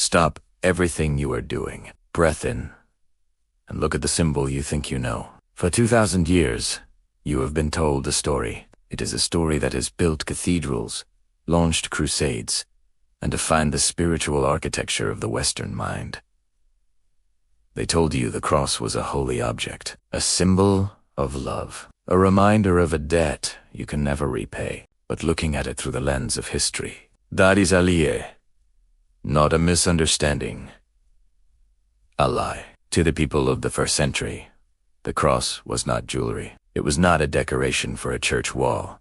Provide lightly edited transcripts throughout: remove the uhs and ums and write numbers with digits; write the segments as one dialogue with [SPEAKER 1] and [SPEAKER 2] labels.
[SPEAKER 1] Stop everything you are doing. Breath in, and look at the symbol you think you know. For 2,000 years, you have been told a story. It is a story that has built cathedrals, launched crusades, and defined the spiritual architecture of the Western mind. They told you the cross was a holy object, a symbol of love, a reminder of a debt you can never repay. But looking at it through the lens of history, that is a lie, not a misunderstanding, a lie. To the people of the first century, the cross was not jewelry. It was not a decoration for a church wall.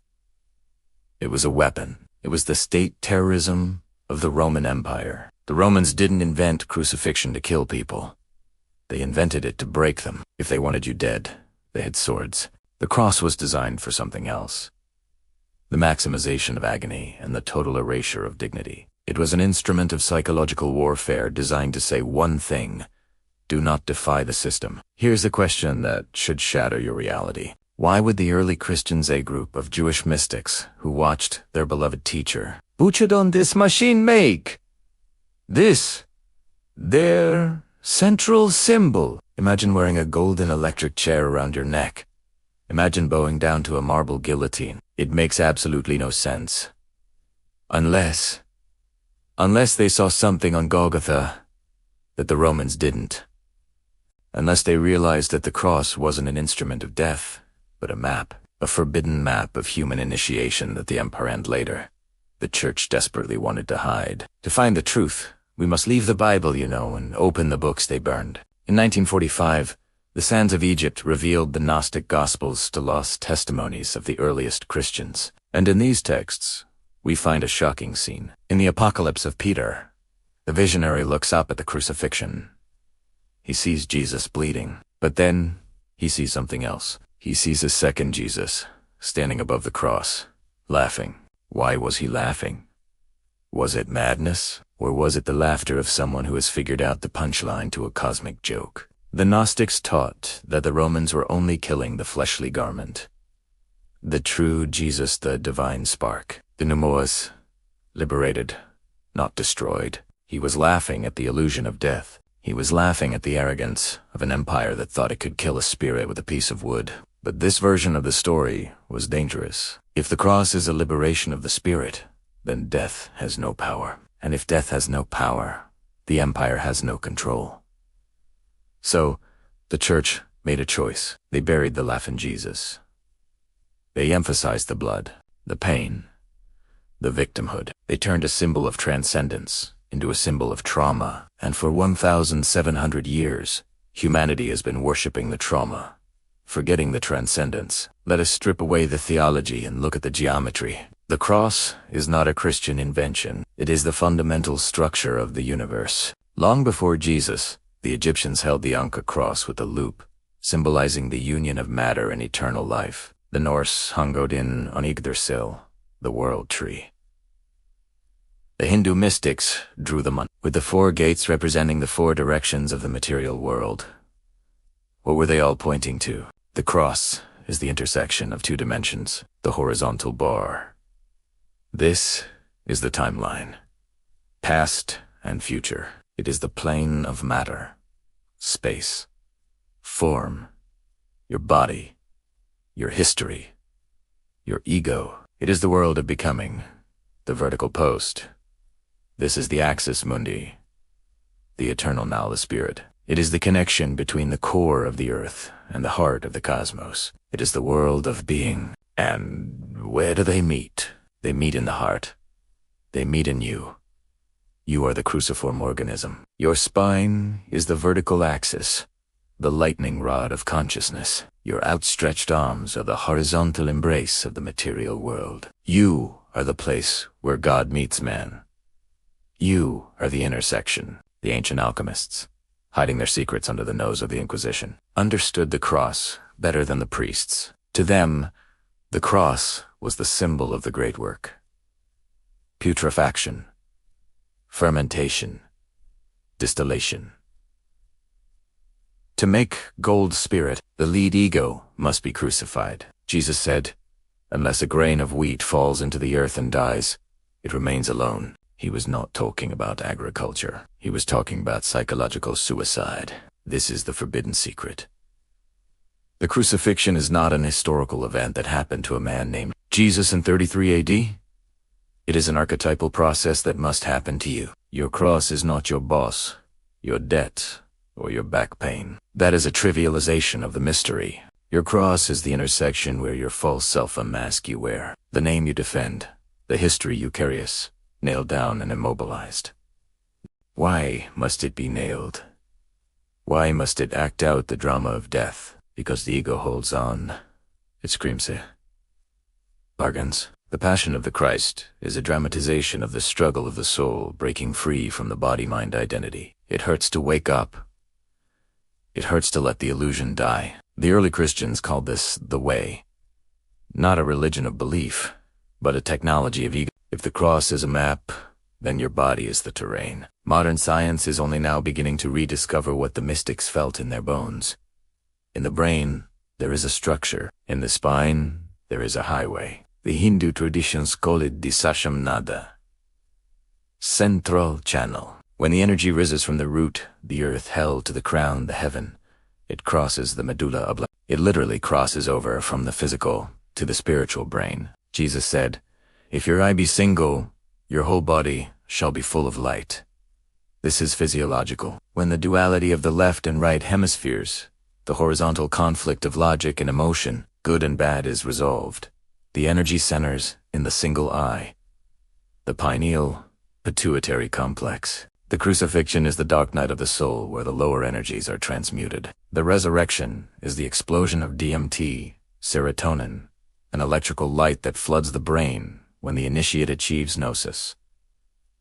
[SPEAKER 1] It was a weapon. It was the state terrorism of the Roman Empire. The Romans didn't invent crucifixion to kill people. They invented it to break them. If they wanted you dead, they had swords. The cross was designed for something else. The maximization of agony and the total erasure of dignity. It was an instrument of psychological warfare designed to say one thing: do not defy the system. Here's a question that should shatter your reality. Why would the early Christians, a group of Jewish mystics who watched their beloved teacher butchered on this machine, make this their central symbol? Imagine wearing a golden electric chair around your neck. Imagine bowing down to a marble guillotine. It makes absolutely no sense. Unless they saw something on Golgotha that the Romans didn't. Unless they realized that the cross wasn't an instrument of death, but a map, a forbidden map of human initiation that the empire and later the church desperately wanted to hide. To find the truth, we must leave the Bible, and open the books they burned. In 1945, the sands of Egypt revealed the Gnostic Gospels to lost testimonies of the earliest Christians. And in these texts, we find a shocking scene. In the Apocalypse of Peter, the visionary looks up at the crucifixion. He sees Jesus bleeding, but then he sees something else. He sees a second Jesus, standing above the cross, laughing. Why was he laughing? Was it madness, or was it the laughter of someone who has figured out the punchline to a cosmic joke? The Gnostics taught that the Romans were only killing the fleshly garment. The true Jesus, the divine spark, the pneumos, liberated, not destroyed. He was laughing at the illusion of death. He was laughing at the arrogance of an empire that thought it could kill a spirit with a piece of wood. But this version of the story was dangerous. If the cross is a liberation of the spirit, then death has no power. And if death has no power, the empire has no control. So, the church made a choice. They buried the laughing Jesus. They emphasized the blood, the pain, the victimhood. They turned a symbol of transcendence into a symbol of trauma. And for 1,700 years, humanity has been worshipping the trauma, forgetting the transcendence. Let us strip away the theology and look at the geometry. The cross is not a Christian invention. It is the fundamental structure of the universe. Long before Jesus, the Egyptians held the Anka cross with a loop, symbolizing the union of matter and eternal life. The Norse hung Odin on Yggdrasil, the world tree. The Hindu mystics drew them on, with the 4 gates representing the 4 directions of the material world. What were they all pointing to? The cross is the intersection of 2 dimensions, the horizontal bar. This is the timeline, past and future. It is the plane of matter, space, form, your body, your history, your ego. It is the world of becoming, the vertical post. This is the axis mundi, the eternal now, the spirit. It is the connection between the core of the earth and the heart of the cosmos. It is the world of being. And where do they meet? They meet in the heart. They meet in you. You are the cruciform organism. Your spine is the vertical axis, the lightning rod of consciousness. Your outstretched arms are the horizontal embrace of the material world. You are the place where God meets man. You are the intersection. The ancient alchemists, hiding their secrets under the nose of the Inquisition, understood the cross better than the priests. To them, the cross was the symbol of the great work. Putrefaction, fermentation, distillation. To make gold spirit, the lead ego must be crucified. Jesus said, "Unless a grain of wheat falls into the earth and dies, it remains alone. He was not talking about agriculture. He was talking about psychological suicide. This is the forbidden secret. The crucifixion is not an historical event that happened to a man named Jesus in 33 AD. It is an archetypal process that must happen to you. Your cross is not your boss, your debt, or your back pain. That is a trivialization of the mystery. Your cross is the intersection where your false self, a mask you wear, the name you defend, the history you carry, nailed down and immobilized. Why must it be nailed? Why must it act out the drama of death? Because the ego holds on. It screams it. Bargains. The Passion of the Christ is a dramatization of the struggle of the soul breaking free from the body-mind identity. It hurts to wake up. It hurts to let the illusion die. The early Christians called this the way. Not a religion of belief, but a technology of ego. If the cross is a map, then your body is the terrain. Modern science is only now beginning to rediscover what the mystics felt in their bones. In the brain, there is a structure. In the spine, there is a highway. The Hindu traditions call it the Sashamnada, central channel. When the energy rises from the root, the earth held to the crown, the heaven, it crosses the medulla oblongata. It literally crosses over from the physical to the spiritual brain. Jesus said, "If your eye be single, your whole body shall be full of light." This is physiological. When the duality of the left and right hemispheres, the horizontal conflict of logic and emotion, good and bad, is resolved. The energy centers in the single eye, the pineal pituitary complex. The crucifixion is the dark night of the soul where the lower energies are transmuted. The resurrection is the explosion of DMT, serotonin, an electrical light that floods the brain when the initiate achieves gnosis.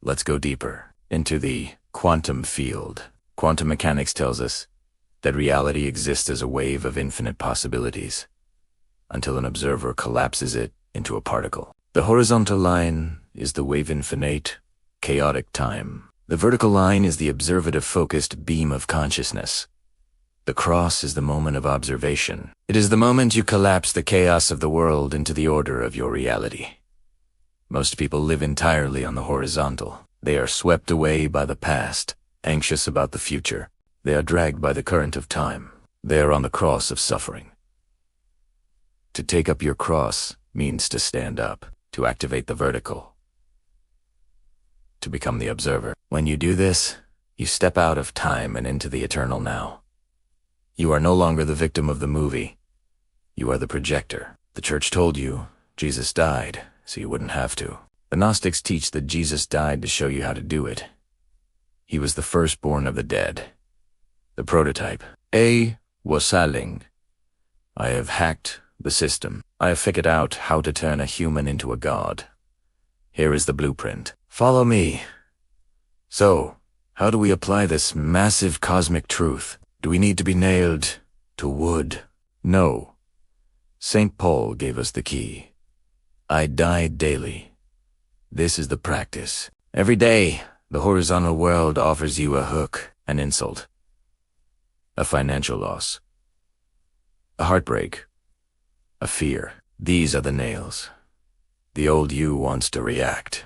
[SPEAKER 1] Let's go deeper into the quantum field. Quantum mechanics tells us that reality exists as a wave of infinite possibilities, until an observer collapses it into a particle. The horizontal line is the wave infinite, chaotic time. The vertical line is the observative-focused beam of consciousness. The cross is the moment of observation. It is the moment you collapse the chaos of the world into the order of your reality. Most people live entirely on the horizontal. They are swept away by the past, anxious about the future. They are dragged by the current of time. They are on the cross of suffering. To take up your cross means to stand up, to activate the vertical, to become the observer. When you do this, you step out of time and into the eternal now. You are no longer the victim of the movie. You are the projector. The church told you Jesus died, so you wouldn't have to. The Gnostics teach that Jesus died to show you how to do it. He was the firstborn of the dead, the prototype. Wasaling. I have hacked the system. I have figured out how to turn a human into a god. Here is the blueprint. Follow me. So, how do we apply this massive cosmic truth? Do we need to be nailed to wood? No. St. Paul gave us the key. I die daily. This is the practice. Every day, the horizontal world offers you a hook, an insult, a financial loss, a heartbreak, a fear. These are the nails. The old you wants to react,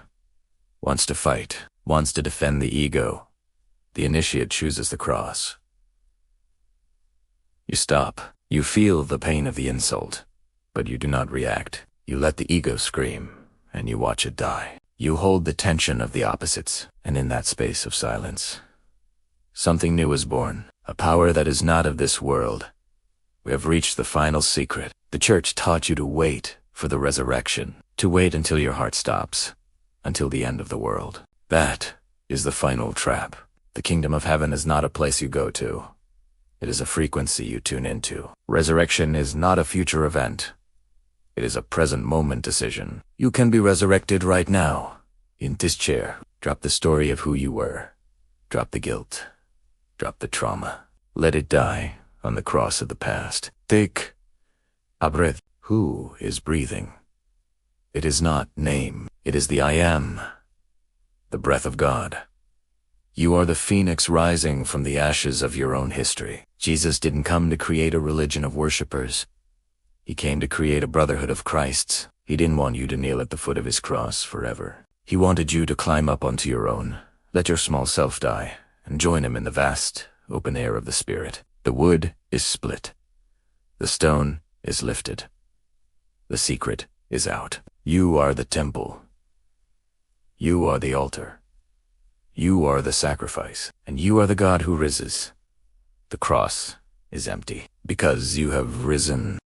[SPEAKER 1] wants to fight, wants to defend the ego. The initiate chooses the cross. You stop. You feel the pain of the insult, but you do not react. You let the ego scream, and you watch it die. You hold the tension of the opposites, and in that space of silence, something new is born, a power that is not of this world. We have reached the final secret. The church taught you to wait for the resurrection, to wait until your heart stops, until the end of the world. That is the final trap. The kingdom of heaven is not a place you go to. It is a frequency you tune into. Resurrection is not a future event. It is a present moment decision. You can be resurrected right now, in this chair. Drop the story of who you were. Drop the guilt. Drop the trauma. Let it die on the cross of the past. Take a breath. Who is breathing? It is not name. It is the I am, the breath of God. You are the phoenix rising from the ashes of your own history. Jesus didn't come to create a religion of worshipers. He came to create a brotherhood of Christs. He didn't want you to kneel at the foot of his cross forever. He wanted you to climb up onto your own, let your small self die, and join him in the vast, open air of the spirit. The wood is split. The stone is lifted. The secret is out. You are the temple. You are the altar. You are the sacrifice, and you are the God who rises. The cross is empty, because you have risen.